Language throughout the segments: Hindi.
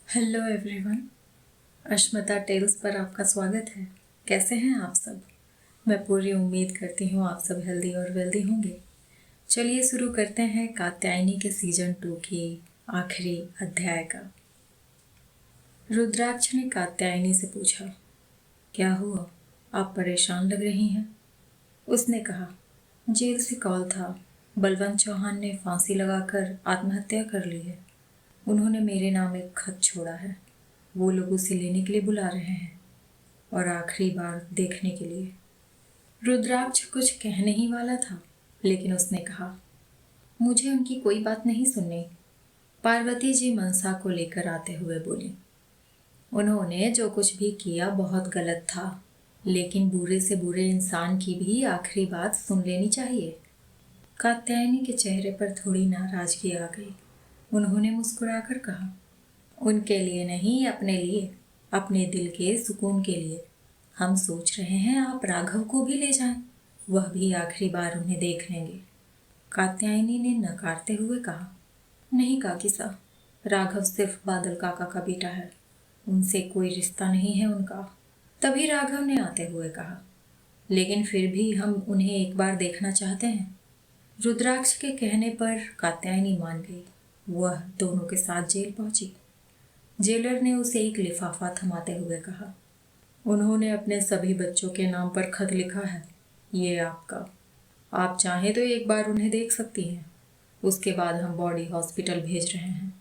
Hello everyone. अश्मिता टेल्स पर आपका स्वागत है। कैसे हैं आप सब? मैं पूरी उम्मीद करती हूँ आप सब हेल्दी और वेल्दी होंगे। चलिए शुरू करते हैं कात्यायनी के सीजन 2 की आखिरी अध्याय का। रुद्राक्ष ने कात्यायनी से पूछा, क्या हुआ, आप परेशान लग रही हैं? उसने कहा, जेल से कॉल था। बलवंत चौहान ने फांसी लगाकर आत्महत्या कर ली है। उन्होंने मेरे नाम एक खत छोड़ा है। वो लोग उसे लेने के लिए बुला रहे हैं और आखिरी बार देखने के लिए। रुद्राक्ष कुछ कहने ही वाला था, लेकिन उसने कहा, मुझे उनकी कोई बात नहीं सुननी। पार्वती जी मनसा को लेकर आते हुए बोली, उन्होंने जो कुछ भी किया बहुत गलत था, लेकिन बुरे से बुरे इंसान की भी आखिरी बात सुन लेनी चाहिए। कात्यायनी के चेहरे पर थोड़ी नाराजगी आ गई। उन्होंने मुस्कुराकर कहा, उनके लिए नहीं, अपने लिए, अपने दिल के सुकून के लिए। हम सोच रहे हैं आप राघव को भी ले जाएं, वह भी आखिरी बार उन्हें देख लेंगे। कात्यायनी ने नकारते हुए कहा, नहीं काकी साहब, राघव सिर्फ बादल काका का बेटा है, उनसे कोई रिश्ता नहीं है उनका। तभी राघव ने आते हुए कहा, लेकिन फिर भी हम उन्हें एक बार देखना चाहते हैं। रुद्राक्ष के कहने पर कात्यायनी मान गई। वह दोनों के साथ जेल पहुंची। जेलर ने उसे एक लिफाफा थमाते हुए कहा, उन्होंने अपने सभी बच्चों के नाम पर खत लिखा है, ये आपका। आप चाहें तो एक बार उन्हें देख सकती हैं। उसके बाद हम बॉडी हॉस्पिटल भेज रहे हैं।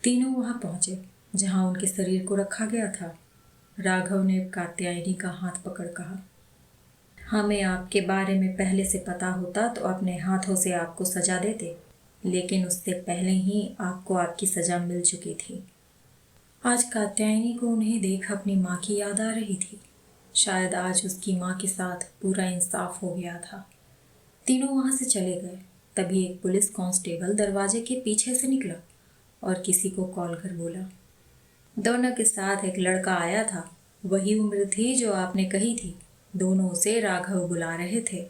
तीनों वहां पहुंचे जहां उनके शरीर को रखा गया था। राघव ने कात्यायनी का हाथ पकड़ कहा, हमें आपके बारे में पहले से पता होता तो अपने हाथों से आपको सजा देते, लेकिन उससे पहले ही आपको आपकी सजा मिल चुकी थी। आज कात्यायनी को उन्हें देख अपनी माँ की याद आ रही थी। शायद आज उसकी माँ के साथ पूरा इंसाफ हो गया था। तीनों वहां से चले गए। तभी एक पुलिस कांस्टेबल दरवाजे के पीछे से निकला और किसी को कॉल कर बोला, दोनों के साथ एक लड़का आया था, वही उम्र थी जो आपने कही थी। दोनों उसे राघव बुला रहे थे।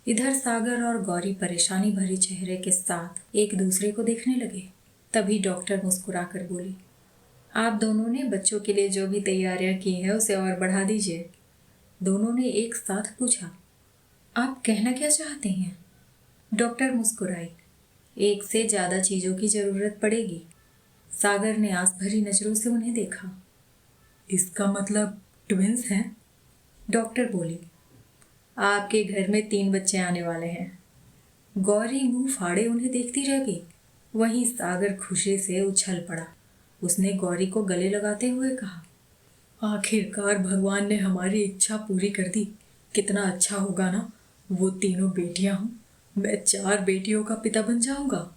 इधर सागर और गौरी परेशानी भरी चेहरे के साथ एक दूसरे को देखने लगे। तभी डॉक्टर मुस्कुराकर बोली, आप दोनों ने बच्चों के लिए जो भी तैयारियां की है उसे और बढ़ा दीजिए। दोनों ने एक साथ पूछा, आप कहना क्या चाहते हैं? डॉक्टर मुस्कुराई, एक से ज्यादा चीजों की जरूरत पड़ेगी। सागर ने आस भरी नजरों से उन्हें देखा। इसका मतलब ट्विंस हैं? डॉक्टर बोली, आपके घर में 3 बच्चे आने वाले हैं। गौरी मुंह फाड़े उन्हें देखती रह गई। वहीं सागर खुशी से उछल पड़ा। उसने गौरी को गले लगाते हुए कहा, आखिरकार भगवान ने हमारी इच्छा पूरी कर दी। कितना अच्छा होगा ना, वो 3 बेटियां हों, मैं 4 बेटियों का पिता बन जाऊंगा।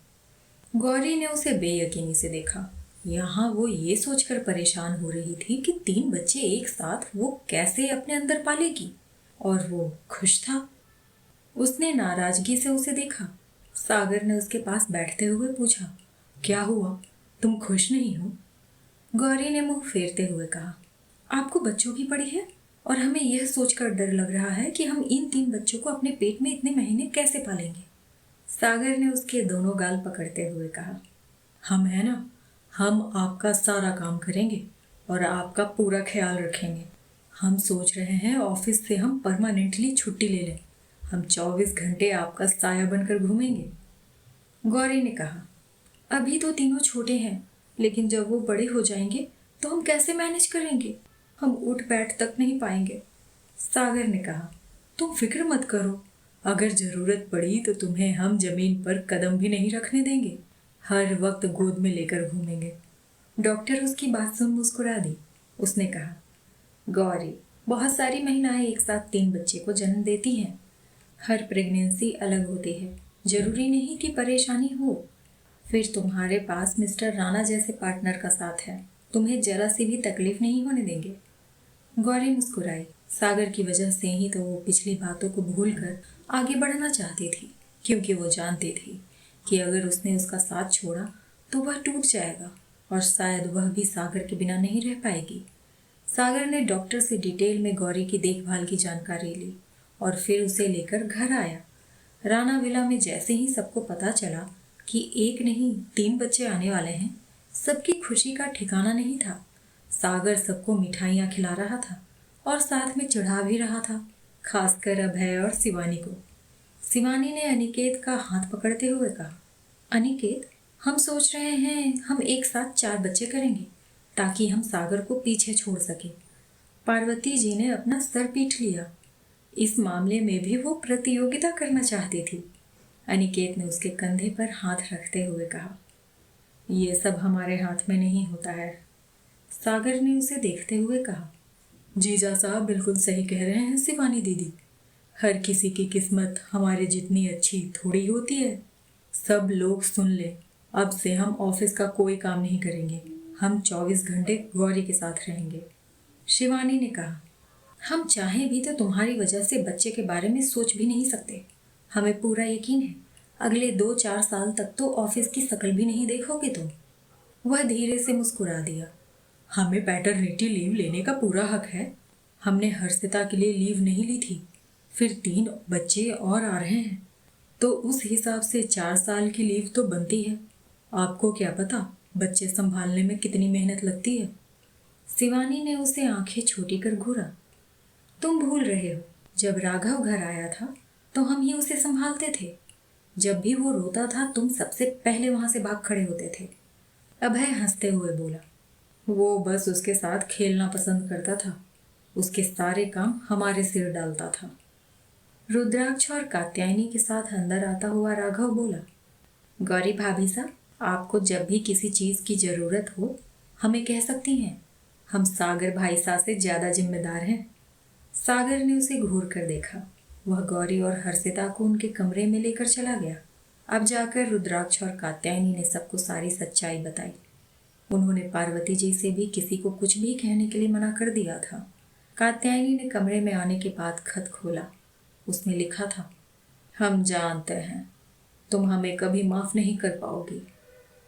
गौरी ने उसे बेयकीनी से देखा। यहाँ वो ये सोचकर परेशान हो रही थी कि 3 बच्चे एक साथ वो कैसे अपने अंदर पालेगी, और वो खुश था। उसने नाराजगी से उसे देखा। सागर ने उसके पास बैठते हुए पूछा, क्या हुआ, तुम खुश नहीं हो? गौरी ने मुंह फेरते हुए कहा, आपको बच्चों की पड़ी है और हमें यह सोचकर डर लग रहा है कि हम इन 3 बच्चों को अपने पेट में इतने महीने कैसे पालेंगे। सागर ने उसके दोनों गाल पकड़ते हुए कहा, हम है ना, हम आपका सारा काम करेंगे और आपका पूरा ख्याल रखेंगे। हम सोच रहे हैं ऑफिस से हम परमानेंटली छुट्टी ले लें। हम 24 घंटे आपका साया बनकर घूमेंगे। गौरी ने कहा, अभी तो तीनों छोटे हैं, लेकिन जब वो बड़े हो जाएंगे तो हम कैसे मैनेज करेंगे? हम उठ बैठ तक नहीं पाएंगे। सागर ने कहा, तुम फिक्र मत करो, अगर जरूरत पड़ी तो तुम्हें हम जमीन पर कदम भी नहीं रखने देंगे, हर वक्त गोद में लेकर घूमेंगे। डॉक्टर उसकी बात सुन मुस्कुरा दी। उसने कहा, गौरी, बहुत सारी महिलाएं एक साथ 3 बच्चे को जन्म देती हैं। हर प्रेगनेंसी अलग होती है, जरूरी नहीं कि परेशानी हो। फिर तुम्हारे पास मिस्टर राणा जैसे पार्टनर का साथ है, तुम्हें जरा सी भी तकलीफ नहीं होने देंगे। गौरी मुस्कुराई। सागर की वजह से ही तो वो पिछली बातों को भूलकर आगे बढ़ना चाहती थी, क्योंकि वो जानती थी कि अगर उसने उसका साथ छोड़ा तो वह टूट जाएगा और शायद वह भी सागर के बिना नहीं रह पाएगी। सागर ने डॉक्टर से डिटेल में गौरी की देखभाल की जानकारी ली और फिर उसे लेकर घर आया। राणा विला में जैसे ही सबको पता चला कि 1 नहीं 3 बच्चे आने वाले हैं, सबकी खुशी का ठिकाना नहीं था। सागर सबको मिठाइयाँ खिला रहा था और साथ में चिढ़ा भी रहा था, खासकर अभय और शिवानी को। शिवानी ने अनिकेत का हाथ पकड़ते हुए कहा, अनिकेत, हम सोच रहे हैं हम एक साथ 4 बच्चे करेंगे ताकि हम सागर को पीछे छोड़ सके। पार्वती जी ने अपना सर पीट लिया। इस मामले में भी वो प्रतियोगिता करना चाहती थी। अनिकेत ने उसके कंधे पर हाथ रखते हुए कहा, ये सब हमारे हाथ में नहीं होता है। सागर ने उसे देखते हुए कहा, जीजा साहब बिल्कुल सही कह रहे हैं शिवानी दीदी। हर किसी की किस्मत हमारे जितनी अच्छी थोड़ी होती है। सब लोग सुन ले, अब से हम ऑफिस का कोई काम नहीं करेंगे। हम 24 घंटे गौरी के साथ रहेंगे। शिवानी ने कहा, हम चाहें भी तो तुम्हारी वजह से बच्चे के बारे में सोच भी नहीं सकते। हमें पूरा यकीन है अगले 2-4 साल तक तो ऑफिस की शक्ल भी नहीं देखोगे तुम। वह धीरे से मुस्कुरा दिया। हमें पैटर्निटी लीव लेने का पूरा हक है। हमने हर्षिता के लिए लीव नहीं ली थी। फिर 3 बच्चे और आ रहे हैं तो उस हिसाब से 4 साल की लीव तो बनती है। आपको क्या पता बच्चे संभालने में कितनी मेहनत लगती है। शिवानी ने उसे आंखें छोटी कर घूरा। तुम भूल रहे हो, जब राघव घर आया था तो हम ही उसे संभालते थे। जब भी वो रोता था तुम सबसे पहले वहां से भाग खड़े होते थे। अभय हंसते हुए बोला, वो बस उसके साथ खेलना पसंद करता था। उसके सारे काम हमारे सिर डालता था। रुद्राक्ष और कात्यायनी के साथ अंदर आता हुआ राघव बोला, गौरी भाभी साहब, आपको जब भी किसी चीज की जरूरत हो हमें कह सकती हैं। हम सागर भाई साहब से ज्यादा जिम्मेदार हैं। सागर ने उसे घूर कर देखा। वह गौरी और हर्षिता को उनके कमरे में लेकर चला गया। अब जाकर रुद्राक्ष और कात्यायनी ने सबको सारी सच्चाई बताई। उन्होंने पार्वती जी से भी किसी को कुछ भी कहने के लिए मना कर दिया था। कात्यायनी ने कमरे में आने के बाद खत खोला। उसमें लिखा था, हम जानते हैं तुम हमें कभी माफ नहीं कर पाओगी।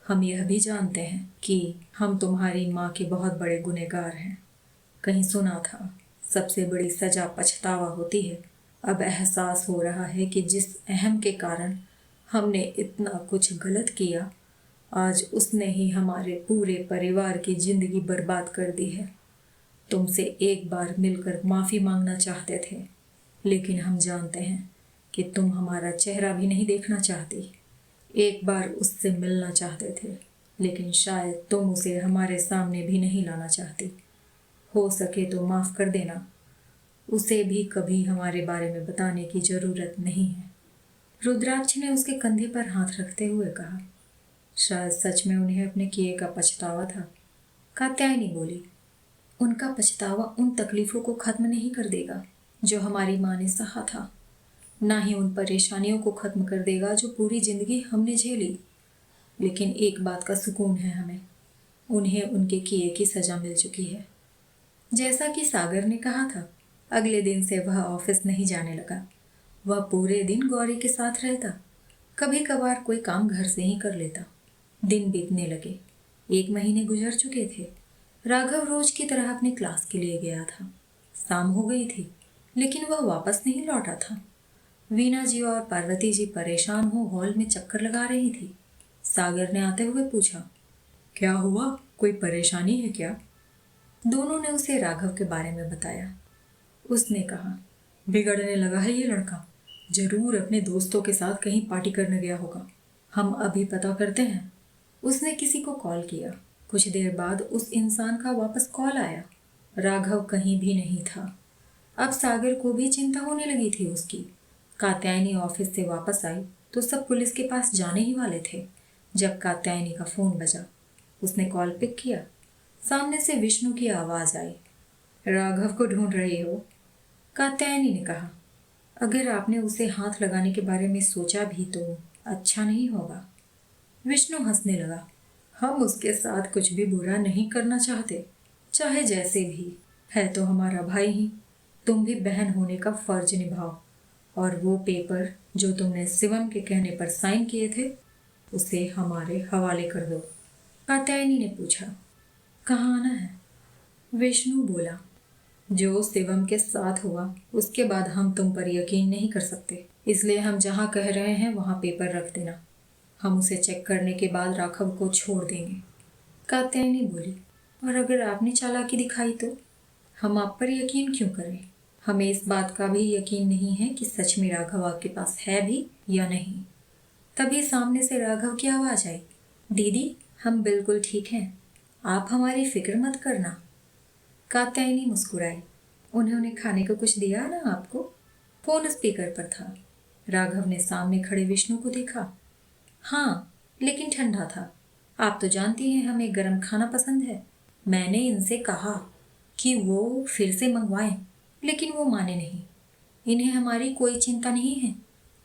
हम यह भी जानते हैं कि हम तुम्हारी माँ के बहुत बड़े गुनहगार हैं। कहीं सुना था सबसे बड़ी सजा पछतावा होती है। अब एहसास हो रहा है कि जिस अहम के कारण हमने इतना कुछ गलत किया, आज उसने ही हमारे पूरे परिवार की जिंदगी बर्बाद कर दी है। तुमसे एक बार मिलकर माफ़ी मांगना चाहते थे, लेकिन हम जानते हैं कि तुम हमारा चेहरा भी नहीं देखना चाहती। एक बार उससे मिलना चाहते थे, लेकिन शायद तुम उसे हमारे सामने भी नहीं लाना चाहती। हो सके तो माफ़ कर देना। उसे भी कभी हमारे बारे में बताने की ज़रूरत नहीं है। रुद्राक्ष ने उसके कंधे पर हाथ रखते हुए कहा, शायद सच में उन्हें अपने किए का पछतावा था। कात्यायनी बोली, उनका पछतावा उन तकलीफ़ों को ख़त्म नहीं कर देगा जो हमारी माँ ने सहा था, ना ही उन परेशानियों को ख़त्म कर देगा जो पूरी ज़िंदगी हमने झेली। लेकिन एक बात का सुकून है हमें, उन्हें उनके किए की सज़ा मिल चुकी है। जैसा कि सागर ने कहा था, अगले दिन से वह ऑफिस नहीं जाने लगा। वह पूरे दिन गौरी के साथ रहता। कभी कभार कोई काम घर से ही कर लेता। दिन बीतने लगे। 1 महीने गुजर चुके थे। राघव रोज की तरह अपनी क्लास के लिए गया था। शाम हो गई थी, लेकिन वह वापस नहीं लौटा था। वीना जी और पार्वती जी परेशान हो हॉल में चक्कर लगा रही थी। सागर ने आते हुए पूछा, क्या हुआ, कोई परेशानी है क्या? दोनों ने उसे राघव के बारे में बताया। उसने कहा, बिगड़ने लगा है ये लड़का। जरूर अपने दोस्तों के साथ कहीं पार्टी करने गया होगा। हम अभी पता करते हैं। उसने किसी को कॉल किया। कुछ देर बाद उस इंसान का वापस कॉल आया। राघव कहीं भी नहीं था। अब सागर को भी चिंता होने लगी थी उसकी। कात्यायनी ऑफिस से वापस आई तो सब पुलिस के पास जाने ही वाले थे जब कात्यायनी का फोन बजा। उसने कॉल पिक किया। सामने से विष्णु की आवाज आई, राघव को ढूंढ रही हो? कात्यायनी ने कहा, अगर आपने उसे हाथ लगाने के बारे में सोचा भी तो अच्छा नहीं होगा। विष्णु हंसने लगा, हम उसके साथ कुछ भी बुरा नहीं करना चाहते, चाहे जैसे भी है तो हमारा भाई ही। तुम भी बहन होने का फर्ज निभाओ। और वो पेपर जो तुमने शिवम के कहने पर साइन किए थे उसे हमारे हवाले कर दो। कात्यायनी ने पूछा, कहाँ आना है? विष्णु बोला, जो शिवम के साथ हुआ उसके बाद हम तुम पर यकीन नहीं कर सकते, इसलिए हम जहाँ कह रहे हैं वहाँ पेपर रख देना। हम उसे चेक करने के बाद राघव को छोड़ देंगे। कात्यायनी बोली। और अगर आपने चालाकी दिखाई तो हम आप पर यकीन क्यों करें? हमें इस बात का भी यकीन नहीं है कि सच में राघव आपके पास है भी या नहीं। तभी सामने से राघव की आवाज आई, दीदी हम बिल्कुल ठीक हैं, आप हमारी फिक्र मत करना। कात्यायनी मुस्कुराई। उन्होंने खाने को कुछ दिया ना आपको? फोन स्पीकर पर था। राघव ने सामने खड़े विष्णु को देखा। हाँ, लेकिन ठंडा था। आप तो जानती हैं हमें गर्म खाना पसंद है। मैंने इनसे कहा कि वो फिर से मंगवाएं, लेकिन वो माने नहीं। इन्हें हमारी कोई चिंता नहीं है।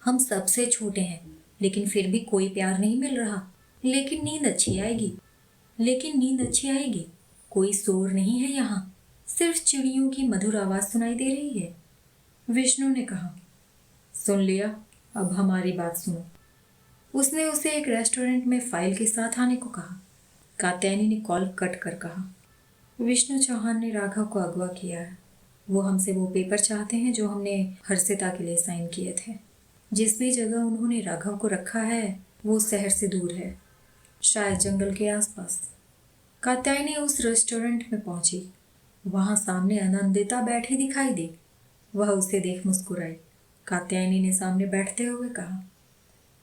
हम सबसे छोटे हैं, लेकिन फिर भी कोई प्यार नहीं मिल रहा। लेकिन नींद अच्छी आएगी। कोई शोर नहीं है यहाँ, सिर्फ चिड़ियों की मधुर आवाज सुनाई दे रही है। विष्णु ने कहा, सुन लिया, अब हमारी बात सुनो। उसने उसे एक रेस्टोरेंट में फाइल के साथ आने को कहा। कात्यायनी ने कॉल कट कर कहा, विष्णु चौहान ने राघव को अगवा किया है। वो हमसे वो पेपर चाहते हैं जो हमने हर्षिता के लिए साइन किए थे। जिस भी जगह उन्होंने राघव को रखा है वो शहर से दूर है, शायद जंगल के आसपास। कात्यायनी उस रेस्टोरेंट में पहुंची। वहां सामने आनंदिता बैठी दिखाई दी। वह उसे देख मुस्कुराई। कात्यायनी ने सामने बैठते हुए कहा,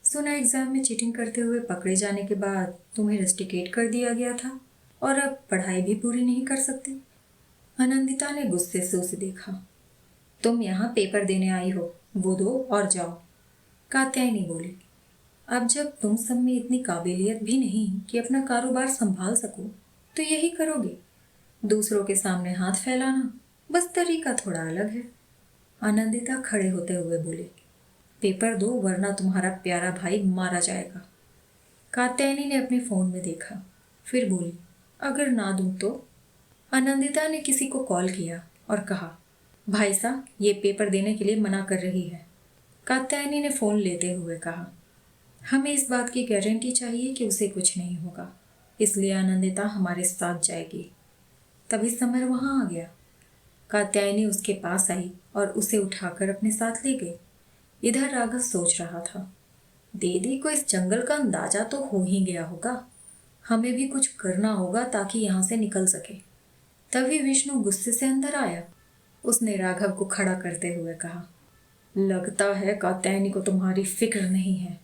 सुना एग्जाम में चीटिंग करते हुए पकड़े जाने के बाद तुम्हें रस्टिकेट कर दिया गया था और अब पढ़ाई भी पूरी नहीं कर सकती। आनंदिता ने गुस्से से उसे देखा। तुम यहाँ पेपर देने आई हो, वो दो और जाओ। कात्यायनी बोली, अब जब तुम सब में इतनी काबिलियत भी नहीं कि अपना कारोबार संभाल सको तो यही करोगे, दूसरों के सामने हाथ फैलाना। बस तरीका थोड़ा अलग है। आनंदिता खड़े होते हुए बोली, पेपर दो वरना तुम्हारा प्यारा भाई मारा जाएगा। कात्यायनी ने अपने फोन में देखा, फिर बोली, अगर ना दूं तो? आनंदिता ने किसी को कॉल किया और कहा, भाई साहब ये पेपर देने के लिए मना कर रही है। कात्यायनी ने फोन लेते हुए कहा, हमें इस बात की गारंटी चाहिए कि उसे कुछ नहीं होगा, इसलिए आनंदिता हमारे साथ जाएगी। तभी समर वहां आ गया। कात्यायनी उसके पास आई और उसे उठाकर अपने साथ ले गई। इधर राघव सोच रहा था, दीदी को इस जंगल का अंदाजा तो हो ही गया होगा। हमें भी कुछ करना होगा ताकि यहाँ से निकल सके। तभी विष्णु गुस्से से अंदर आया। उसने राघव को खड़ा करते हुए कहा, लगता है कात्यायनी को तुम्हारी फिक्र नहीं है,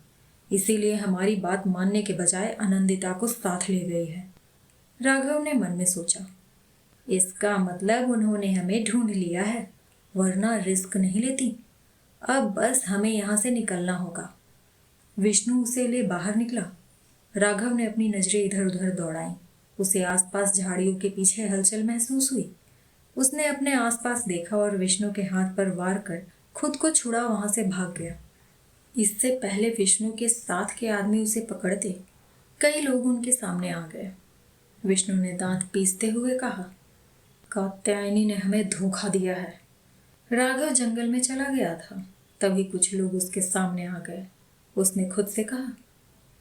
इसीलिए हमारी बात मानने के बजाय आनंदिता को साथ ले गई है। राघव ने मन में सोचा, इसका मतलब उन्होंने हमें ढूंढ लिया है, वरना रिस्क नहीं लेती। अब बस हमें यहाँ से निकलना होगा। विष्णु उसे ले बाहर निकला। राघव ने अपनी नजरें इधर उधर दौड़ाई। उसे आसपास झाड़ियों के पीछे हलचल महसूस हुई। उसने अपने आसपास देखा और विष्णु के हाथ पर वार कर खुद को छुड़ा वहां से भाग गया। इससे पहले विष्णु के साथ के आदमी उसे पकड़ते, कई लोग उनके सामने आ गए। विष्णु ने दांत पीसते हुए कहा, कात्यायनी ने हमें धोखा दिया है। राघव जंगल में चला गया था। तभी कुछ लोग उसके सामने आ गए। उसने खुद से कहा,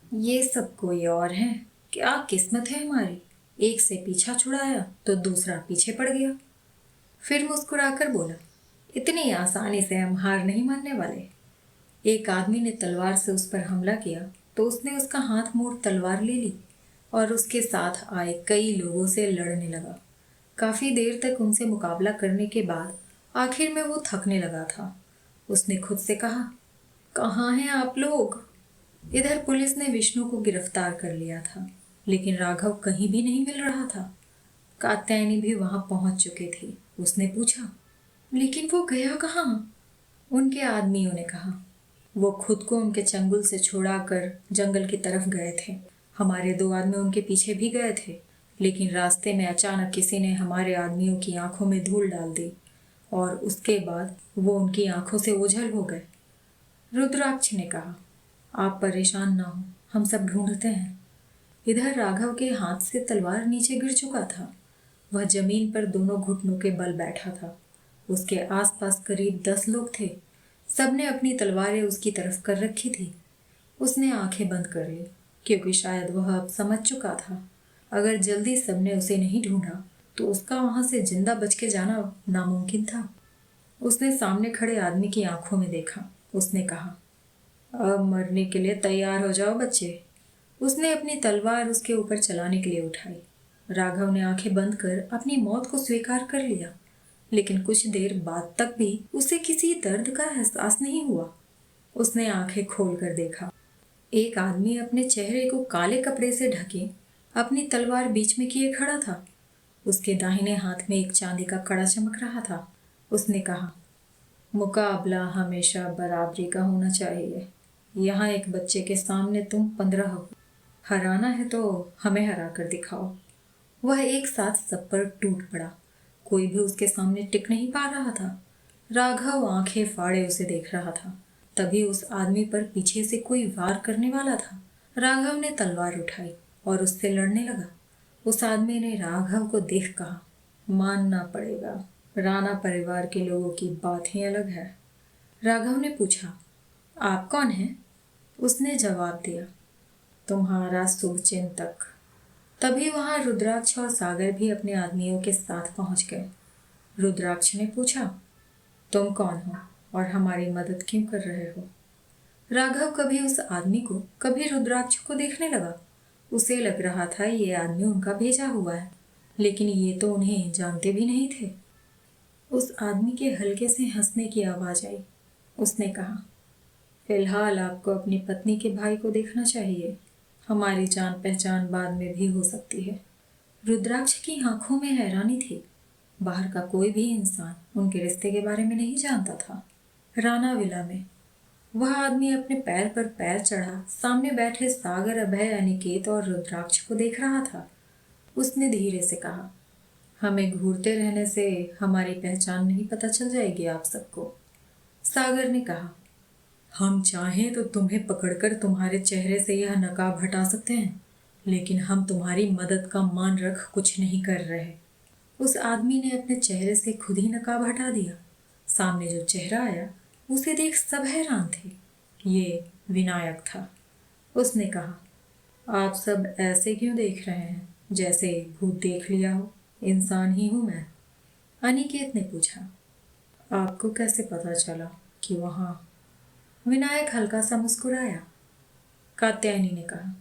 ये सब कोई और है, क्या किस्मत है हमारी, एक से पीछा छुड़ाया तो दूसरा पीछे पड़ गया। फिर मुस्कुराकर बोला, इतनी आसानी से हम हार नहीं मानने वाले। एक आदमी ने तलवार से उस पर हमला किया तो उसने उसका हाथ मोड़ तलवार ले ली और उसके साथ आए कई लोगों से लड़ने लगा। काफी देर तक उनसे मुकाबला करने के बाद आखिर में वो थकने लगा था। उसने खुद से कहा, कहाँ हैं आप लोग? इधर पुलिस ने विष्णु को गिरफ्तार कर लिया था, लेकिन राघव कहीं भी नहीं मिल रहा था। कात्यायनी भी वहां पहुंच चुके थे। उसने पूछा, लेकिन वो गया कहाँ? उनके आदमियों ने कहा, वो खुद को उनके चंगुल से छुड़ाकर जंगल की तरफ गए थे। हमारे दो आदमी उनके पीछे भी गए थे, लेकिन रास्ते में अचानक किसी ने हमारे आदमियों की आंखों में धूल डाल दी और उसके बाद वो उनकी आंखों से ओझल हो गए। रुद्राक्ष ने कहा, आप परेशान ना हो, हम सब ढूंढते हैं। इधर राघव के हाथ से तलवार नीचे गिर चुका था। वह जमीन पर दोनों घुटनों के बल बैठा था। उसके आसपास करीब 10 लोग थे। सबने अपनी तलवारें उसकी तरफ कर रखी थी। उसने आंखें बंद कर ली, क्योंकि शायद वह अब समझ चुका था, अगर जल्दी सबने उसे नहीं ढूंढा तो उसका वहां से जिंदा बच के जाना नामुमकिन था। उसने सामने खड़े आदमी की आंखों में देखा। उसने कहा, अब मरने के लिए तैयार हो जाओ बच्चे। उसने अपनी तलवार उसके ऊपर चलाने के लिए उठाई। राघव ने आंखें बंद कर अपनी मौत को स्वीकार कर लिया, लेकिन कुछ देर बाद तक भी उसे किसी दर्द का एहसास नहीं हुआ। उसने आंखें खोलकर देखा। एक आदमी अपने चेहरे को काले कपड़े से ढके अपनी तलवार बीच में किए खड़ा था। उसके दाहिने हाथ में एक चांदी का कड़ा चमक रहा था। उसने कहा, मुकाबला हमेशा बराबरी का होना चाहिए। यहाँ एक बच्चे के सामने तुम 15 हो। हराना है तो हमें हरा कर दिखाओ। वह एक साथ सब पर टूट पड़ा। कोई भी उसके सामने टिक नहीं पा रहा था। राघव आंखें फाड़े उसे देख रहा था। तभी उस आदमी पर पीछे से कोई वार करने वाला था। राघव ने तलवार उठाई और उससे लड़ने लगा। उस आदमी ने राघव को देख कहा, मानना पड़ेगा, राणा परिवार के लोगों की बात ही अलग है। राघव ने पूछा, आप कौन हैं? उसने जवाब दिया, तुम्हारा शुभचिंतक। तभी वहां रुद्राक्ष और सागर भी अपने आदमियों के साथ पहुंच गए। रुद्राक्ष ने पूछा, तुम कौन हो और हमारी मदद क्यों कर रहे हो? राघव कभी उस आदमी को कभी रुद्राक्ष को देखने लगा। उसे लग रहा था ये आदमी उनका भेजा हुआ है, लेकिन ये तो उन्हें जानते भी नहीं थे। उस आदमी के हल्के से हंसने की आवाज आई। उसने कहा, फिलहाल आपको अपनी पत्नी के भाई को देखना चाहिए। हमारी जान पहचान बाद में भी हो सकती है। रुद्राक्ष की आंखों में हैरानी थी। बाहर का कोई भी इंसान उनके रिश्ते के बारे में नहीं जानता था। राणा विला में वह आदमी अपने पैर पर पैर चढ़ा सामने बैठे सागर, अभय, अनिकेत और रुद्राक्ष को देख रहा था। उसने धीरे से कहा, हमें घूरते रहने से हमारी पहचान नहीं पता चल जाएगी आप सबको। सागर ने कहा, हम चाहें तो तुम्हें पकड़कर तुम्हारे चेहरे से यह नकाब हटा सकते हैं, लेकिन हम तुम्हारी मदद का मान रख कुछ नहीं कर रहे। उस आदमी ने अपने चेहरे से खुद ही नकाब हटा दिया। सामने जो चेहरा आया उसे देख सब हैरान थे। ये विनायक था। उसने कहा, आप सब ऐसे क्यों देख रहे हैं, जैसे भूत देख लिया हो? इंसान ही हूं मैं। अनिकेत ने पूछा, आपको कैसे पता चला कि वहां? विनायक हल्का सा मुस्कुराया। कात्यायनी ने कहा,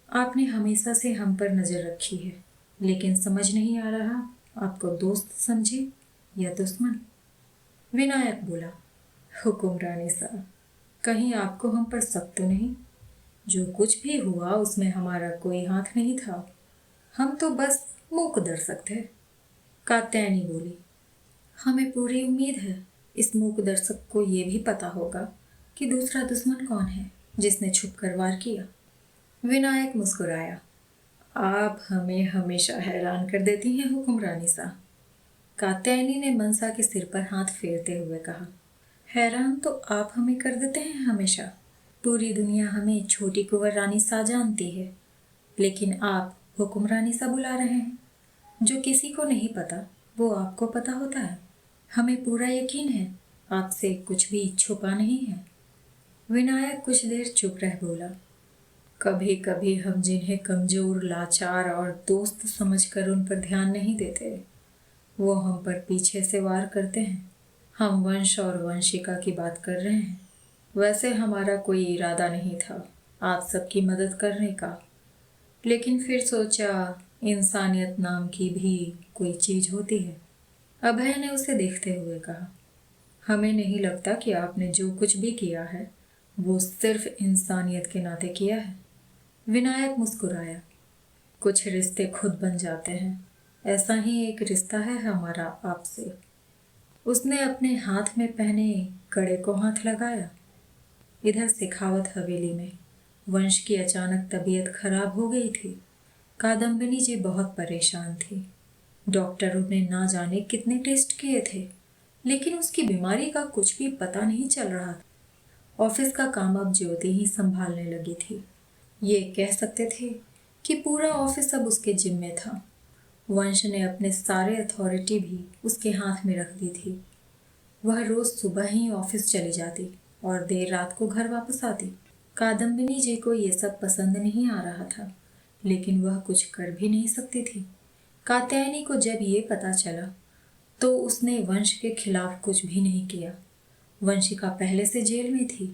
आपने हमेशा से हम पर नजर रखी है, लेकिन समझ नहीं आ रहा आपको दोस्त समझे या दुश्मन। विनायक बोला, हुक्मरानी साहब, कहीं आपको हम पर शक तो नहीं? जो कुछ भी हुआ उसमें हमारा कोई हाथ नहीं था। हम तो बस मूक दर्शक थे। कात्यायनी बोली, हमें पूरी उम्मीद है इस मूक दर्शक को ये भी पता होगा कि दूसरा दुश्मन कौन है जिसने छुप कर वार किया। विनायक मुस्कुराया, आप हमें हमेशा हैरान कर देती हैं हुक्मरानी साहब। कात्यायनी ने मनसा के सिर पर हाथ फेरते हुए कहा, हैरान तो आप हमें कर देते हैं हमेशा। पूरी दुनिया हमें छोटी कुंवर रानी सा जानती है, लेकिन आप हुक्मरानी सा बुला रहे हैं। जो किसी को नहीं पता वो आपको पता होता है। हमें पूरा यकीन है आपसे कुछ भी छुपा नहीं है। विनायक कुछ देर चुप रह बोला, कभी कभी हम जिन्हें कमजोर, लाचार और दोस्त समझकर उन पर ध्यान नहीं देते, वो हम पर पीछे से वार करते हैं। हम वंश और वंशिका की बात कर रहे हैं। वैसे हमारा कोई इरादा नहीं था आप सबकी मदद करने का, लेकिन फिर सोचा इंसानियत नाम की भी कोई चीज होती है। अभय ने उसे देखते हुए कहा, हमें नहीं लगता कि आपने जो कुछ भी किया है वो सिर्फ इंसानियत के नाते किया है। विनायक मुस्कुराया, कुछ रिश्ते खुद बन जाते हैं, ऐसा ही एक रिश्ता है हमारा आपसे। उसने अपने हाथ में पहने कड़े को हाथ लगाया। इधर शेखावत हवेली में वंश की अचानक तबीयत खराब हो गई थी। कादम्बिनी जी बहुत परेशान थी। डॉक्टरों ने ना जाने कितने टेस्ट किए थे, लेकिन उसकी बीमारी का कुछ भी पता नहीं चल रहा था। ऑफिस का काम अब ज्योति ही संभालने लगी थी। ये कह सकते थे कि पूरा ऑफिस अब उसके जिम्मे था। वंश ने अपने सारे अथॉरिटी भी उसके हाथ में रख दी थी। वह रोज सुबह ही ऑफिस चली जाती और देर रात को घर वापस आती। कादम्बिनी जी को ये सब पसंद नहीं आ रहा था, लेकिन वह कुछ कर भी नहीं सकती थी। कात्यायनी को जब ये पता चला तो उसने वंश के खिलाफ कुछ भी नहीं किया। वंशिका पहले से जेल में थी।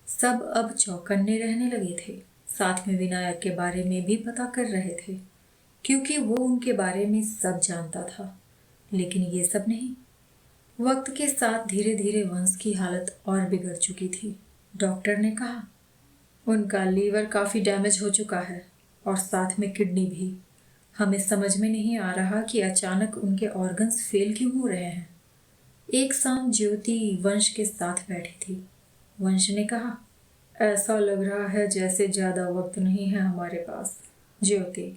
सब अब चौकन्ने रहने लगे थे। साथ में विनायक के बारे में भी पता कर रहे थे, क्योंकि वो उनके बारे में सब जानता था। लेकिन ये सब नहीं। वक्त के साथ धीरे धीरे वंश की हालत और बिगड़ चुकी थी। डॉक्टर ने कहा, उनका लीवर काफ़ी डैमेज हो चुका है और साथ में किडनी भी। हमें समझ में नहीं आ रहा कि अचानक उनके ऑर्गन्स फेल क्यों हो रहे हैं। एक शाम ज्योति वंश के साथ बैठी थी। वंश ने कहा, ऐसा लग रहा है जैसे ज़्यादा वक्त नहीं है हमारे पास। ज्योति,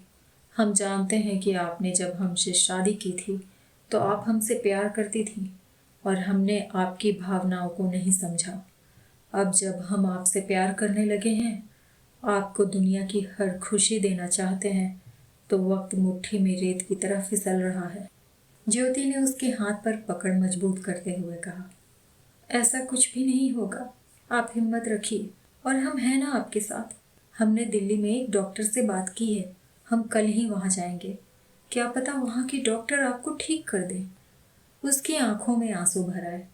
हम जानते हैं कि आपने जब हमसे शादी की थी तो आप हमसे प्यार करती थी और हमने आपकी भावनाओं को नहीं समझा। अब जब हम आपसे प्यार करने लगे हैं, आपको दुनिया की हर खुशी देना चाहते हैं, तो वक्त मुट्ठी में रेत की तरह फिसल रहा है। ज्योति ने उसके हाथ पर पकड़ मजबूत करते हुए कहा, ऐसा कुछ भी नहीं होगा। आप हिम्मत रखिए और हम हैं ना आपके साथ। हमने दिल्ली में एक डॉक्टर से बात की है। हम कल ही वहाँ जाएंगे। क्या पता वहाँ के डॉक्टर आपको ठीक कर दें। उसकी आंखों में आंसू भर आए।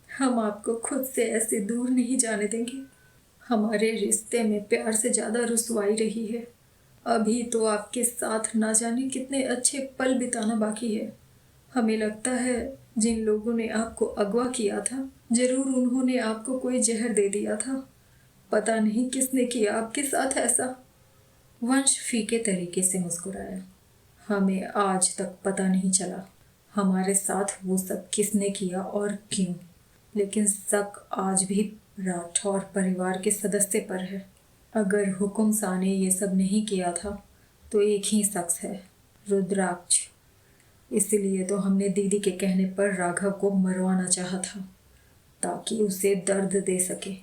हम आपको खुद से ऐसे दूर नहीं जाने देंगे। हमारे रिश्ते में प्यार से ज़्यादा रुसवाई रही है। अभी तो आपके साथ ना जाने कितने अच्छे पल बिताना बाकी है। हमें लगता है जिन लोगों ने आपको अगवा किया था, जरूर उन्होंने आपको कोई जहर दे दिया था। पता नहीं किसने किया आपके साथ ऐसा। वंश फीके तरीके से मुस्कुराया। हमें आज तक पता नहीं चला हमारे साथ वो सब किसने किया और क्यों, लेकिन शक आज भी राठौर परिवार के सदस्य पर है। अगर हुकुम शाह ने ये सब नहीं किया था तो एक ही शख्स है, रुद्राक्ष। इसलिए तो हमने दीदी के कहने पर राघव को मरवाना चाहा था ताकि उसे दर्द दे सके,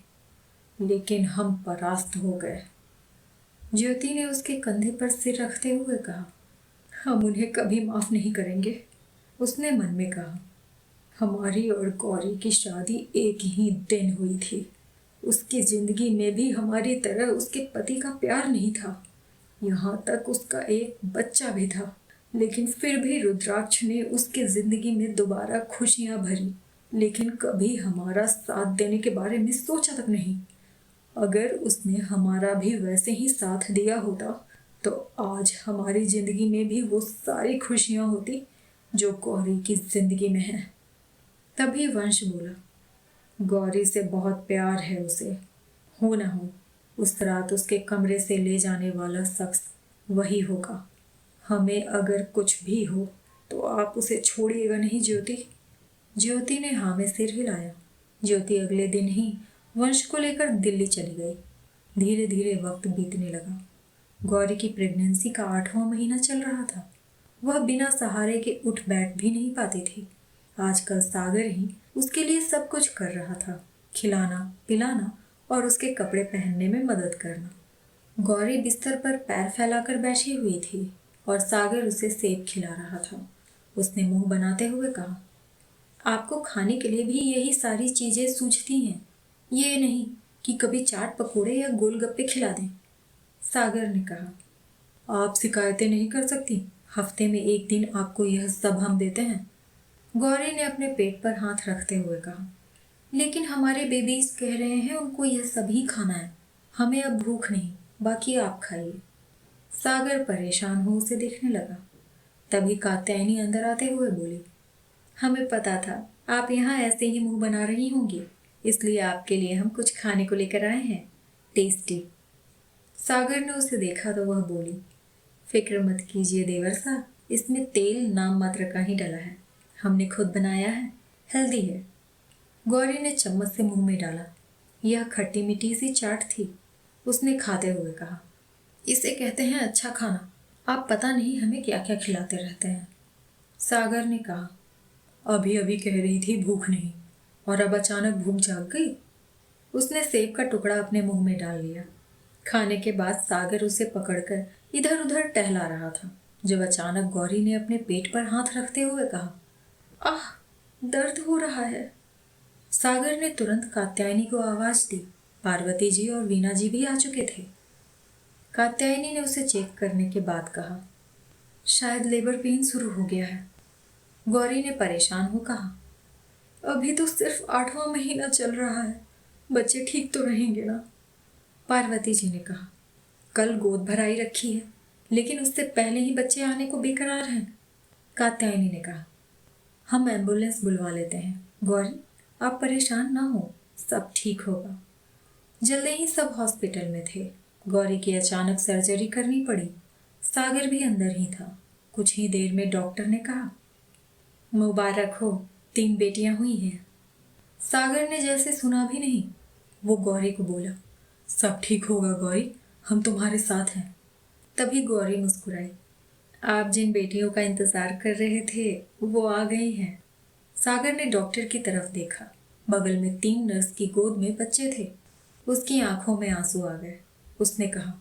लेकिन हम परास्त हो गए। ज्योति ने उसके कंधे पर सिर रखते हुए कहा, हम उन्हें कभी माफ नहीं करेंगे। उसने मन में कहा, हमारी और गौरी की शादी एक ही दिन हुई थी। उसकी जिंदगी में भी हमारी तरह उसके पति का प्यार नहीं था। यहाँ तक उसका एक बच्चा भी था, लेकिन फिर भी रुद्राक्ष ने उसके जिंदगी में दोबारा खुशियां भरी, लेकिन कभी हमारा साथ देने के बारे में सोचा तक नहीं। अगर उसने हमारा भी वैसे ही साथ दिया होता तो आज हमारी जिंदगी में भी वो सारी खुशियां होती जो गौरी की जिंदगी में है। तभी वंश बोला, गौरी से बहुत प्यार है उसे। हो ना हो, उस रात उसके कमरे से ले जाने वाला शख्स वही होगा। हमें अगर कुछ भी हो तो आप उसे छोड़िएगा नहीं ज्योति। ज्योति ने हाँ में सिर हिलाया। ज्योति अगले दिन ही वंश को लेकर दिल्ली चली गई। धीरे धीरे वक्त बीतने लगा। गौरी की प्रेगनेंसी का 8वां महीना चल रहा था। वह बिना सहारे के उठ बैठ भी नहीं पाती थी। आजकल सागर ही उसके लिए सब कुछ कर रहा था, खिलाना पिलाना और उसके कपड़े पहनने में मदद करना। गौरी बिस्तर पर पैर फैलाकर बैठी हुई थी और सागर उसे सेब खिला रहा था। उसने मुंह बनाते हुए कहा, आपको खाने के लिए भी यही सारी चीजें सूझती हैं, ये नहीं कि कभी चाट पकोड़े या गोलगप्पे खिला दें। सागर ने कहा, आप शिकायतें नहीं कर सकती। हफ्ते में एक दिन आपको यह सब हम देते हैं। गौरी ने अपने पेट पर हाथ रखते हुए कहा, लेकिन हमारे बेबीज कह रहे हैं उनको यह सभी खाना है। हमें अब भूख नहीं, बाकी आप खाइए। सागर परेशान हो उसे देखने लगा। तभी कात्यायनी अंदर आते हुए बोली, हमें पता था आप यहाँ ऐसे ही मुंह बना रही होंगी, इसलिए आपके लिए हम कुछ खाने को लेकर आए हैं, टेस्टी। सागर ने उसे देखा तो वह बोली, फिक्र मत कीजिए देवर साहब, इसमें तेल नाम मात्र का ही डला है। हमने खुद बनाया है, हेल्दी है। गौरी ने चम्मच से मुंह में डाला। यह खट्टी मीठी सी चाट थी। उसने खाते हुए कहा, इसे कहते हैं अच्छा खाना। आप पता नहीं हमें क्या क्या खिलाते रहते हैं। सागर ने कहा, अभी अभी कह रही थी भूख नहीं और अब अचानक भूख जाग गई। उसने सेब का टुकड़ा अपने मुंह में डाल लिया। खाने के बाद सागर उसे पकड़कर इधर उधर टहला रहा था जब अचानक गौरी ने अपने पेट पर हाथ रखते हुए कहा, आह, दर्द हो रहा है। सागर ने तुरंत कात्यायनी को आवाज दी। पार्वती जी और वीना जी भी आ चुके थे। कात्यायनी ने उसे चेक करने के बाद कहा, शायद लेबर पेन शुरू हो गया है। गौरी ने परेशान हो कहा, अभी तो सिर्फ 8वां महीना चल रहा है, बच्चे ठीक तो रहेंगे ना। पार्वती जी ने कहा, कल गोद भराई रखी है, लेकिन उससे पहले ही बच्चे आने को बेकरार हैं। कात्यायनी ने कहा, हम एम्बुलेंस बुलवा लेते हैं। गौरी, आप परेशान ना हो, सब ठीक होगा। जल्दी ही सब हॉस्पिटल में थे। गौरी की अचानक सर्जरी करनी पड़ी। सागर भी अंदर ही था। कुछ ही देर में डॉक्टर ने कहा, मुबारक हो, 3 बेटियां हुई हैं। सागर ने जैसे सुना भी नहीं। वो गौरी को बोला, सब ठीक होगा गौरी, हम तुम्हारे साथ हैं। तभी गौरी मुस्कुराई, आप जिन बेटियों का इंतजार कर रहे थे वो आ गई हैं। सागर ने डॉक्टर की तरफ देखा। बगल में 3 नर्स की गोद में बच्चे थे। उसकी आंखों में आंसू आ गए। उसने कहा,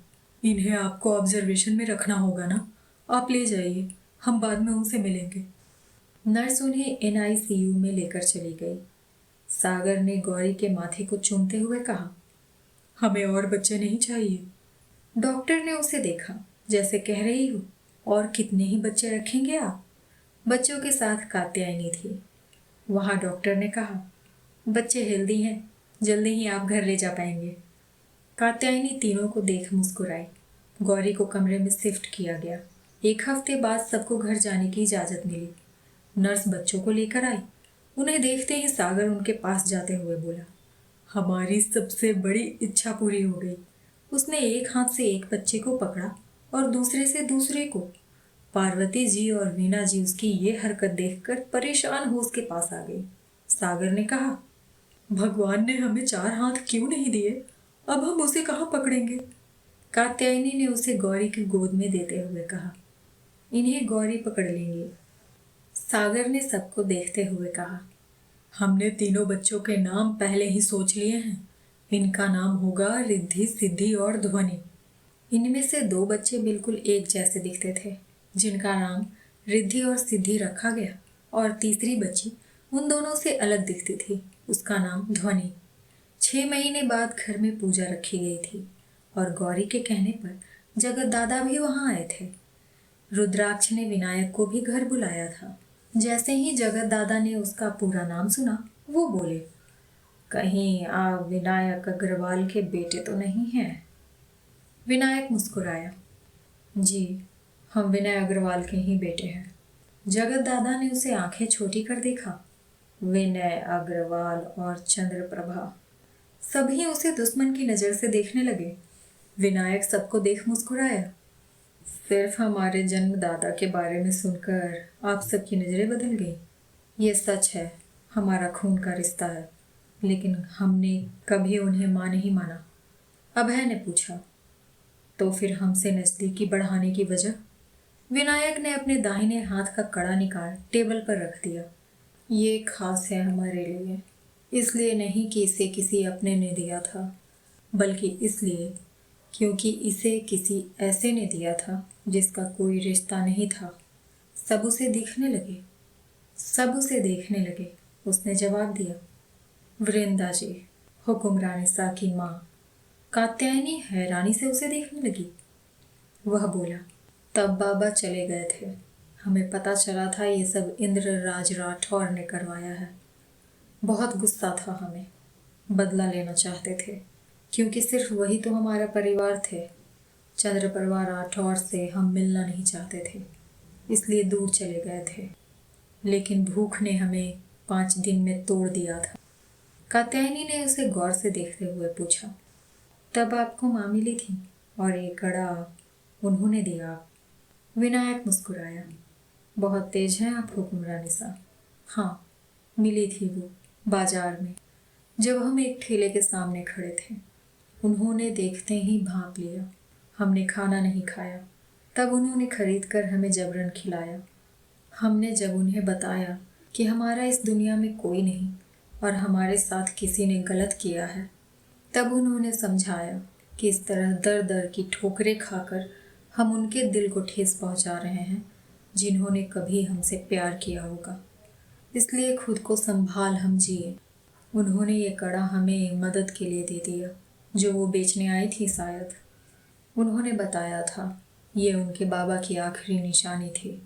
इन्हें आपको ऑब्जर्वेशन में रखना होगा ना, आप ले जाइए, हम बाद में उनसे मिलेंगे। नर्स उन्हें NICU में लेकर चली गई। सागर ने गौरी के माथे को चूमते हुए कहा, हमें और बच्चे नहीं चाहिए। डॉक्टर ने उसे देखा, जैसे कह रही हो, और कितने ही बच्चे रखेंगे आप। बच्चों के साथ कात्यायनी थी। वहां डॉक्टर ने कहा, बच्चे हेल्दी हैं, जल्दी ही आप घर ले जा पाएंगे। कात्यायनी तीनों को देख मुस्कुराई। गौरी को कमरे में शिफ्ट किया गया। 1 हफ्ते बाद सबको घर जाने की इजाजत मिली। नर्स बच्चों को लेकर आई। उन्हें देखते ही सागर उनके पास जाते हुए बोला, हमारी सबसे बड़ी इच्छा पूरी हो गई। उसने एक हाथ से एक बच्चे को पकड़ा और दूसरे से दूसरे को। पार्वती जी और वीना जी उसकी ये हरकत देखकर परेशान हो उसके पास आ गई। सागर ने कहा, भगवान ने हमें 4 हाथ क्यों नहीं दिए, अब हम उसे कहाँ पकड़ेंगे। कात्यायनी ने उसे गौरी की गोद में देते हुए कहा, इन्हें गौरी पकड़ लेंगी। सागर ने सबको देखते हुए कहा, हमने तीनों बच्चों के नाम पहले ही सोच लिए हैं। इनका नाम होगा रिद्धि, सिद्धि और ध्वनि। इनमें से 2 बच्चे बिल्कुल एक जैसे दिखते थे, जिनका नाम रिद्धि और सिद्धि रखा गया, और तीसरी बच्ची उन दोनों से अलग दिखती थी, उसका नाम ध्वनि। 6 महीने बाद घर में पूजा रखी गई थी और गौरी के कहने पर जगत दादा भी वहां आए थे। रुद्राक्ष ने विनायक को भी घर बुलाया था। जैसे ही जगत दादा ने उसका पूरा नाम सुना, वो बोले, कहीं आप विनायक अग्रवाल के बेटे तो नहीं हैं? विनायक मुस्कुराया, जी, हम विनय अग्रवाल के ही बेटे हैं। जगत दादा ने उसे आंखें छोटी कर देखा। विनय अग्रवाल और चंद्रप्रभा, सभी उसे दुश्मन की नजर से देखने लगे। विनायक सबको देख मुस्कुराया, सिर्फ हमारे जन्मदाता के बारे में सुनकर आप सबकी नजरें बदल गई। ये सच है, हमारा खून का रिश्ता है, लेकिन हमने कभी उन्हें मां नहीं माना। अभय ने पूछा, तो फिर हमसे नजदीकी बढ़ाने की वजह? विनायक ने अपने दाहिने हाथ का कड़ा निकाल टेबल पर रख दिया। ये खास है हमारे लिए, इसलिए नहीं कि इसे किसी अपने ने दिया था, बल्कि इसलिए क्योंकि इसे किसी ऐसे ने दिया था जिसका कोई रिश्ता नहीं था। सब उसे देखने लगे, सब उसे देखने लगे। उसने जवाब दिया, वृंदा जी, हुक्मरानी सा की माँ। कात्यायनी हैरानी से उसे देखने लगी। वह बोला, तब बाबा चले गए थे, हमें पता चला था ये सब इंद्र राज राठौर ने करवाया है। बहुत गुस्सा था हमें, बदला लेना चाहते थे, क्योंकि सिर्फ वही तो हमारा परिवार थे। चंद्रप्रभा राठौर से हम मिलना नहीं चाहते थे, इसलिए दूर चले गए थे, लेकिन भूख ने हमें 5 दिन में तोड़ दिया था। कात्यायनी ने उसे गौर से देखते हुए पूछा, तब आपको माँ मिली थी और एक कड़ा उन्होंने दिया? विनायक मुस्कुराया, बहुत तेज हैं आप हुक्मरानी साहब। हाँ, मिली थी वो बाजार में, जब हम एक ठेले के सामने खड़े थे। उन्होंने देखते ही भांप लिया। हमने खाना नहीं खाया, तब उन्होंने खरीद कर हमें जबरन खिलाया। हमने जब उन्हें बताया कि हमारा इस दुनिया में कोई नहीं और हमारे साथ किसी ने गलत किया है, तब उन्होंने समझाया कि इस तरह दर दर की ठोकरें खाकर हम उनके दिल को ठेस पहुंचा रहे हैं जिन्होंने कभी हमसे प्यार किया होगा। इसलिए खुद को संभाल हम जिए। उन्होंने ये कड़ा हमें मदद के लिए दे दिया, जो वो बेचने आई थी शायद। उन्होंने बताया था ये उनके बाबा की आखिरी निशानी थी।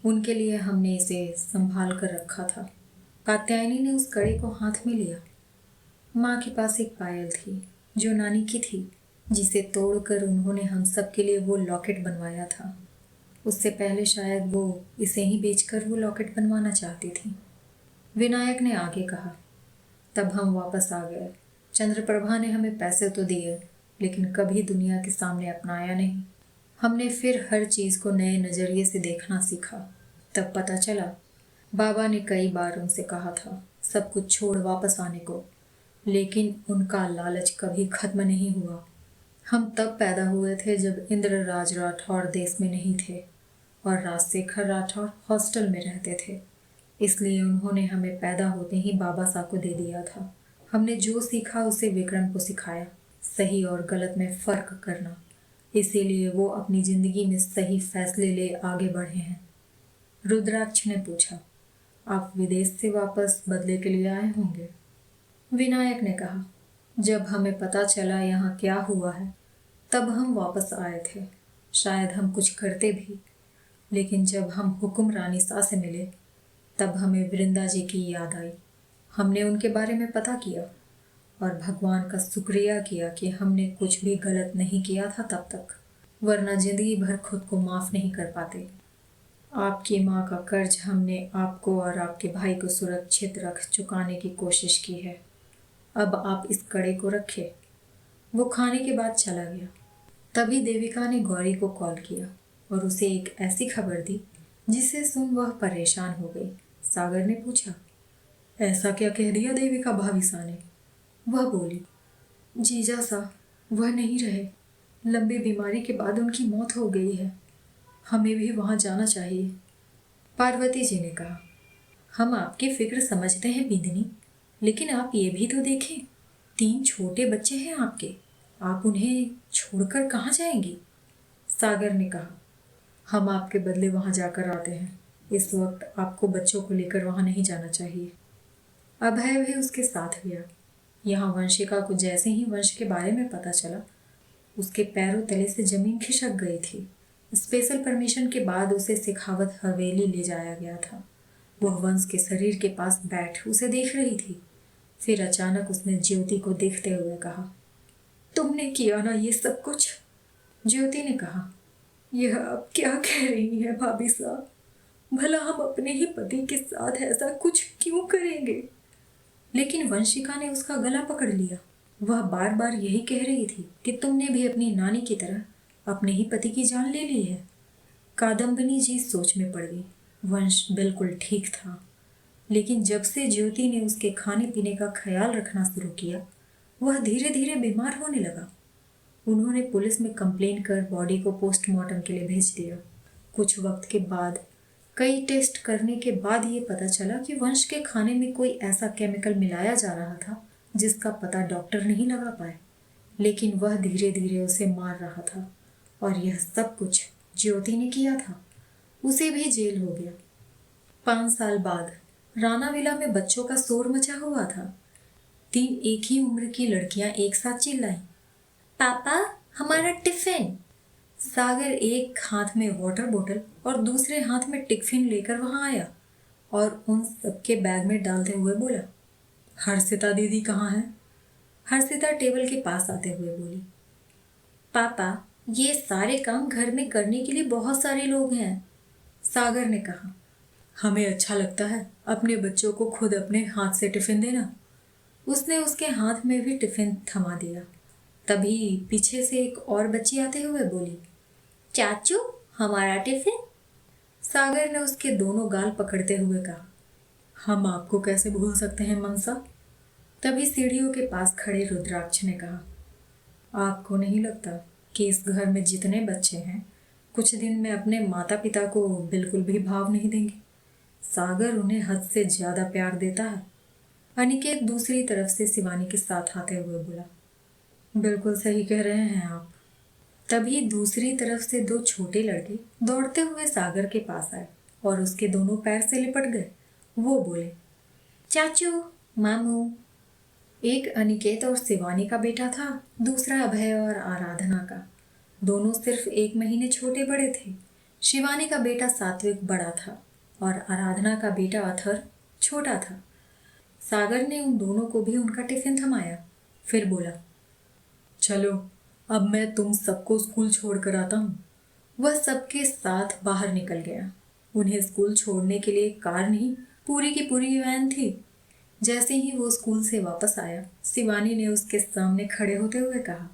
उनके लिए हमने इसे संभाल कर रखा था। कात्यायनी ने उस कड़े को हाथ में लिया। माँ के पास एक पायल थी जो नानी की थी, जिसे तोड़कर उन्होंने हम सब के लिए वो लॉकेट बनवाया था। उससे पहले शायद वो इसे ही बेचकर वो लॉकेट बनवाना चाहती थी। विनायक ने आगे कहा, तब हम वापस आ गए। चंद्रप्रभा ने हमें पैसे तो दिए, लेकिन कभी दुनिया के सामने अपनाया नहीं। हमने फिर हर चीज़ को नए नज़रिए से देखना सीखा। तब पता चला, बाबा ने कई बार उनसे कहा था सब कुछ छोड़ वापस आने को, लेकिन उनका लालच कभी खत्म नहीं हुआ। हम तब पैदा हुए थे जब इंद्रराज राठौर देश में नहीं थे और राजशेखर राठौर हॉस्टल में रहते थे। इसलिए उन्होंने हमें पैदा होते ही बाबा साहब को दे दिया था। हमने जो सीखा उसे विक्रम को सिखाया, सही और गलत में फ़र्क करना। इसीलिए वो अपनी ज़िंदगी में सही फैसले ले आगे बढ़े हैं। रुद्राक्ष ने पूछा, आप विदेश से वापस बदले के लिए आए होंगे? विनायक ने कहा, जब हमें पता चला यहाँ क्या हुआ है तब हम वापस आए थे। शायद हम कुछ करते भी, लेकिन जब हम हुक्म रानी सा से मिले तब हमें वृंदा जी की याद आई। हमने उनके बारे में पता किया और भगवान का शुक्रिया किया कि हमने कुछ भी गलत नहीं किया था तब तक, वरना जिंदगी भर खुद को माफ़ नहीं कर पाते। आपकी माँ का कर्ज हमने आपको और आपके भाई को सुरक्षित रख चुकाने की कोशिश की है। अब आप इस कड़े को रखें। वो खाने के बाद चला गया। तभी देविका ने गौरी को कॉल किया और उसे एक ऐसी खबर दी जिसे सुन वह परेशान हो गई। सागर ने पूछा, ऐसा क्या कह दिया देविका भाभी सा ने? वह बोली, जीजा सा वह नहीं रहे। लंबी बीमारी के बाद उनकी मौत हो गई है। हमें भी वहाँ जाना चाहिए। पार्वती जी ने कहा, हम आपकी फिक्र समझते हैं बिंदनी, लेकिन आप ये भी तो देखें, 3 छोटे बच्चे हैं आपके, आप उन्हें छोड़कर कहाँ जाएंगी? सागर ने कहा, हम आपके बदले वहाँ जाकर आते हैं। इस वक्त आपको बच्चों को लेकर वहाँ नहीं जाना चाहिए। अभय भी उसके साथ गया। यहाँ वंशिका को जैसे ही वंश के बारे में पता चला, उसके पैरों तले से जमीन खिसक गई थी। स्पेशल परमिशन के बाद उसे सिखावत हवेली ले जाया गया था। वह वंश के शरीर के पास बैठ उसे देख रही थी। फिर अचानक उसने ज्योति को देखते हुए कहा, तुमने किया ना ये सब कुछ? ज्योति ने कहा, यह अब क्या कह रही है भाभी साहब? भला हम अपने ही पति के साथ ऐसा कुछ क्यों करेंगे? लेकिन वंशिका ने उसका गला पकड़ लिया। वह बार बार यही कह रही थी कि तुमने भी अपनी नानी की तरह अपने ही पति की जान ले ली है। कादम्बिनी जी सोच में पड़ गई। वंश बिल्कुल ठीक था, लेकिन जब से ज्योति ने उसके खाने पीने का ख्याल रखना शुरू किया, वह धीरे धीरे बीमार होने लगा। उन्होंने पुलिस में कंप्लेन कर बॉडी को पोस्टमार्टम के लिए भेज दिया। कुछ वक्त के बाद कई टेस्ट करने के बाद ये पता चला कि वंश के खाने में कोई ऐसा केमिकल मिलाया जा रहा था जिसका पता डॉक्टर नहीं लगा पाए, लेकिन वह धीरे धीरे उसे मार रहा था। और यह सब कुछ ज्योति ने किया था। उसे भी जेल हो गया। 5 साल बाद रानाविला में बच्चों का शोर मचा हुआ था। 3 एक ही उम्र की लड़कियां एक साथ चिल्लाई, पापा हमारा टिफिन। सागर एक हाथ में वाटर बोतल और दूसरे हाथ में टिफिन लेकर वहां आया और उन सबके बैग में डालते हुए बोला, हर्षिता दीदी कहाँ है? हर्षिता टेबल के पास आते हुए बोली, पापा ये सारे काम घर में करने के लिए बहुत सारे लोग हैं। सागर ने कहा, हमें अच्छा लगता है अपने बच्चों को खुद अपने हाथ से टिफिन देना। उसने उसके हाथ में भी टिफिन थमा दिया। तभी पीछे से एक और बच्ची आते हुए बोली, चाचू हमारा टिफिन। सागर ने उसके दोनों गाल पकड़ते हुए कहा, हम आपको कैसे भूल सकते हैं मनसा। तभी सीढ़ियों के पास खड़े रुद्राक्ष ने कहा, आपको नहीं लगता कि इस घर में जितने बच्चे हैं कुछ दिन में अपने माता पिता को बिल्कुल भी भाव नहीं देंगे? सागर उन्हें हद से ज्यादा प्यार देता है। अनिकेत दूसरी तरफ से शिवानी के साथ आते हुए बोला, बिल्कुल सही कह रहे हैं आप। तभी दूसरी तरफ से 2 छोटे लड़के दौड़ते हुए सागर के पास आए और उसके दोनों पैर से लिपट गए। वो बोले, चाचू मामू। एक अनिकेत और शिवानी का बेटा था, दूसरा अभय और आराधना का। दोनों सिर्फ 1 महीने छोटे बड़े थे। शिवानी का बेटा सात्विक बड़ा था और आराधना का बेटा अथर छोटा था। सागर ने उन दोनों को भी उनका टिफिन थमाया, फिर बोला, चलो अब मैं तुम सबको स्कूल छोड़ कर आता हूँ। वह सबके साथ बाहर निकल गया। उन्हें स्कूल छोड़ने के लिए कार नहीं, पूरी की पूरी वैन थी। जैसे ही वो स्कूल से वापस आया, शिवानी ने उसके सामने खड़े होते हुए कहा,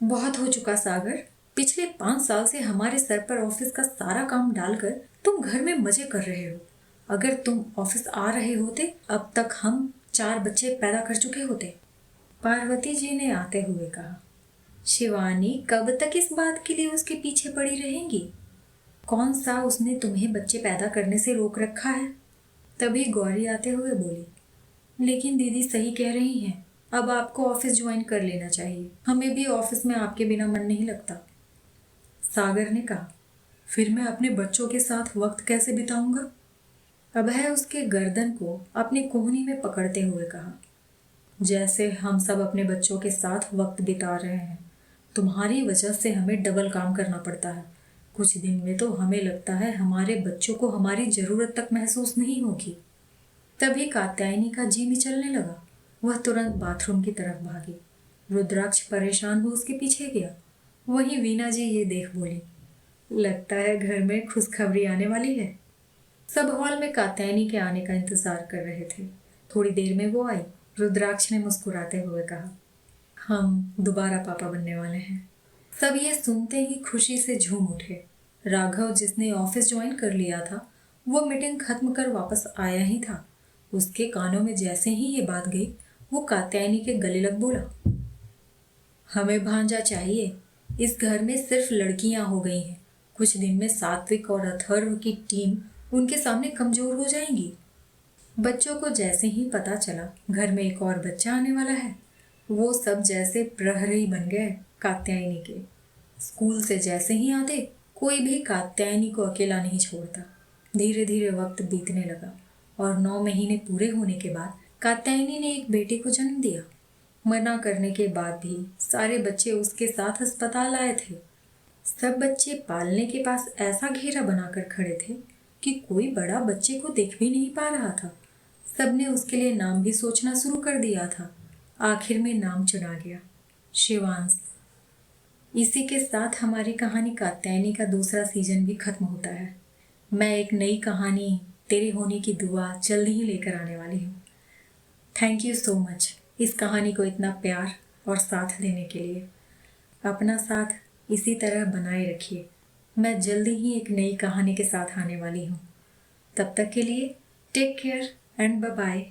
बहुत हो चुका सागर। पिछले 5 साल से हमारे सर पर ऑफिस का सारा काम डालकर तुम घर में मजे कर रहे हो। अगर तुम ऑफिस आ रहे होते, अब तक हम 4 बच्चे पैदा कर चुके होते। पार्वती जी ने आते हुए कहा, शिवानी कब तक इस बात के लिए उसके पीछे पड़ी रहेंगी? कौन सा उसने तुम्हें बच्चे पैदा करने से रोक रखा है? तभी गौरी आते हुए बोली, लेकिन दीदी सही कह रही हैं, अब आपको ऑफिस ज्वाइन कर लेना चाहिए। हमें भी ऑफिस में आपके बिना मन नहीं लगता। सागर ने कहा, फिर मैं अपने बच्चों के साथ वक्त कैसे बिताऊंगा? अभय उसके गर्दन को अपनी कोहनी में पकड़ते हुए कहा, जैसे हम सब अपने बच्चों के साथ वक्त बिता रहे हैं। तुम्हारी वजह से हमें डबल काम करना पड़ता है। कुछ दिन में तो हमें लगता है हमारे बच्चों को हमारी जरूरत तक महसूस नहीं होगी। तभी कात्यायनी का जी मिचलने लगा। वह तुरंत बाथरूम की तरफ भागी। रुद्राक्ष परेशान हो उसके पीछे गया। वहीं वीना जी ये देख बोली, लगता है घर में खुशखबरी आने वाली है। सब हॉल में कात्यायनी के आने का इंतजार कर रहे थे। थोड़ी देर में वो आई। रुद्राक्ष ने मुस्कुराते हुए कहा, हम दोबारा पापा बनने वाले हैं। सब ये सुनते ही खुशी से झूम उठे। राघव, जिसने ऑफिस ज्वाइन कर लिया था, वो मीटिंग खत्म कर वापस आया ही था। उसके कानों में जैसे ही ये बात गई, वो कात्यायनी के गले लग बोला, हमें भांजा चाहिए। इस घर में सिर्फ लड़कियां हो गई हैं। कुछ दिन में सात्विक और अथर्व की टीम उनके सामने कमजोर हो जाएंगी। बच्चों को जैसे ही पता चला घर में एक और बच्चा आने वाला है, वो सब जैसे प्रहरी बन गए कात्यायनी के। स्कूल से जैसे ही आते, कोई भी कात्यायनी को अकेला नहीं छोड़ता। धीरे धीरे वक्त बीतने लगा और 9 महीने पूरे होने के बाद कात्यायनी ने एक बेटे को जन्म दिया। मना करने के बाद भी सारे बच्चे उसके साथ अस्पताल आए थे। सब बच्चे पालने के पास ऐसा घेरा बनाकर खड़े थे कि कोई बड़ा बच्चे को देख भी नहीं पा रहा था। सबने उसके लिए नाम भी सोचना शुरू कर दिया था। आखिर में नाम चुना गया, शिवांश। इसी के साथ हमारी कहानी कात्यायनी का दूसरा सीजन भी खत्म होता है। मैं एक नई कहानी तेरे होने की दुआ जल्द ही लेकर आने वाली हूँ। थैंक यू सो मच इस कहानी को इतना प्यार और साथ देने के लिए। अपना साथ इसी तरह बनाए रखिए। मैं जल्दी ही एक नई कहानी के साथ आने वाली हूँ। तब तक के लिए take care and bye bye.